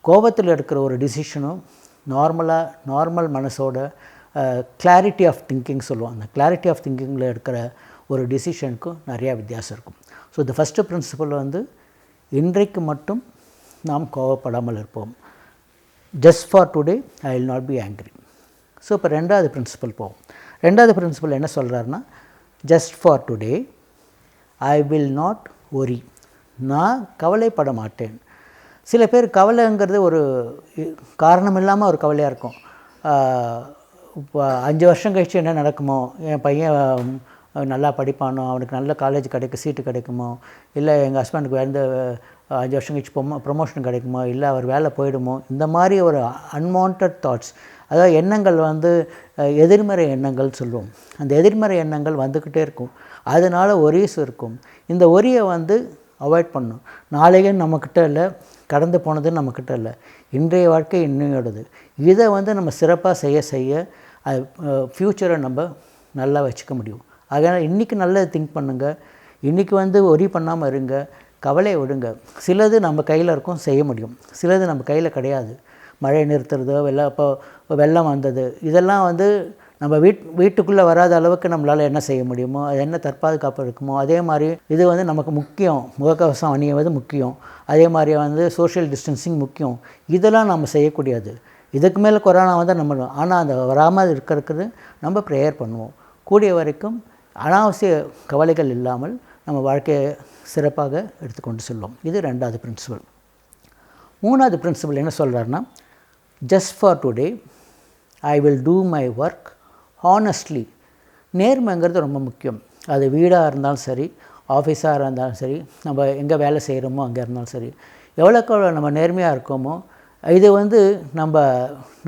கோபத்தில் எடுக்கிற ஒரு டிசிஷனும் நார்மல் மனசோட கிளாரிட்டி ஆஃப் திங்கிங் சொல்லுவாங்க. கிளாரிட்டி ஆஃப் திங்கிங்கில் எடுக்கிற ஒரு டிசிஷனுக்கும் நிறையா வித்தியாசம் இருக்கும். ஸோ இந்த ஃபஸ்ட்டு பிரின்சிபல் வந்து இன்றைக்கு மட்டும் நாம் கோபப்படாமல் இருப்போம். Just for today I will not be angry. So இப்போ ரெண்டாவது பிரின்சிபல் போவோம். ரெண்டாவது பிரின்சிபல் என்ன சொல்கிறாருன்னா, just for today I will not worry. நான் கவலைப்பட மாட்டேன். சில பேர் கவலைங்கிறது ஒரு காரணம் இல்லாமல் ஒரு கவலையாக இருக்கும். இப்போ 5 வருஷம் கழிச்சு என்ன நடக்குமோ, என் பையன் நல்லா படிப்பானோ, அவனுக்கு நல்ல காலேஜ் சீட்டு கிடைக்குமோ, இல்லை எங்கள் ஹஸ்பண்டுக்கு வந்து 5 வருஷம் கழிச்சு ப்ரொமோஷன் கிடைக்குமோ, இல்லை அவர் வேலை போயிடுமோ, இந்த மாதிரி ஒரு அன்வான்ட் தாட்ஸ், அதாவது எண்ணங்கள் வந்து எதிர்மறை எண்ணங்கள் சொல்லுவோம். அந்த எதிர்மறை எண்ணங்கள் வந்துக்கிட்டே இருக்கும். அதனால் ஒரீஸ் இருக்கும். இந்த ஒரியை வந்து அவாய்ட் பண்ணணும். நாளைக்கு நம்மக்கிட்ட இல்லை, கடந்து போனது நம்மக்கிட்ட இல்லை, இன்றைய வாழ்க்கை இன்னையோடது. இதை வந்து நம்ம சிறப்பாக செய்ய ஃப்யூச்சரை நம்ம நல்லா வச்சுக்க முடியும். அதனால் இன்றைக்கி நல்லது திங்க் பண்ணுங்கள். இன்றைக்கி வந்து ஒரி பண்ணாமல் இருங்க, கவலையை விடுங்க. சிலது நம்ம கையில் இருக்கும், செய்ய முடியும். சிலது நம்ம கையில் கிடையாது. மழை நிறுத்துறதோ, இப்போ வெள்ளம் வந்தது, இதெல்லாம் வந்து நம்ம வீட்டுக்குள்ளே வராத அளவுக்கு நம்மளால் என்ன செய்ய முடியுமோ, அது என்ன தற்பாதுகாப்பு இருக்குமோ, அதே மாதிரி இது வந்து நமக்கு முக்கியம். முகக்கவசம் அணிவது முக்கியம். அதே மாதிரி வந்து சோஷியல் டிஸ்டன்சிங் முக்கியம். இதெல்லாம் நம்ம செய்யக்கூடியது. இதுக்கு மேலே கொரோனா வந்து நம்ம, ஆனால் அந்த வராமல் இருக்கிறதுக்கு நம்ம ப்ரேயர் பண்ணுவோம். கூடிய வரைக்கும் அனாவசிய கவலைகள் இல்லாமல் நம்ம வாழ்க்கையை சிறப்பாக எடுத்துக்கொண்டு செல்வோம். இது ரெண்டாவது பிரின்சிபல். மூணாவது பிரின்சிபல் என்ன சொல்கிறாருன்னா, just for today I will do my work honestly. நேர்மைங்கிறது ரொம்ப முக்கியம். அது வீடாக இருந்தாலும் சரி, ஆஃபீஸாக இருந்தாலும் சரி, நம்ம எங்கே வேலை செய்கிறோமோ அங்கே இருந்தாலும் சரி, எவ்வளோக்கு நம்ம நேர்மையாக இருக்கோமோ, இது வந்து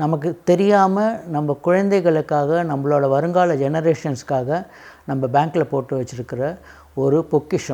நமக்கு தெரியாமல் நம்ம குழந்தைகளுக்காக, நம்மளோட வருங்கால ஜெனரேஷன்ஸ்க்காக நம்ம பேங்க்கில் போட்டு வச்சுருக்கிற ஒரு பொக்கிஷம்.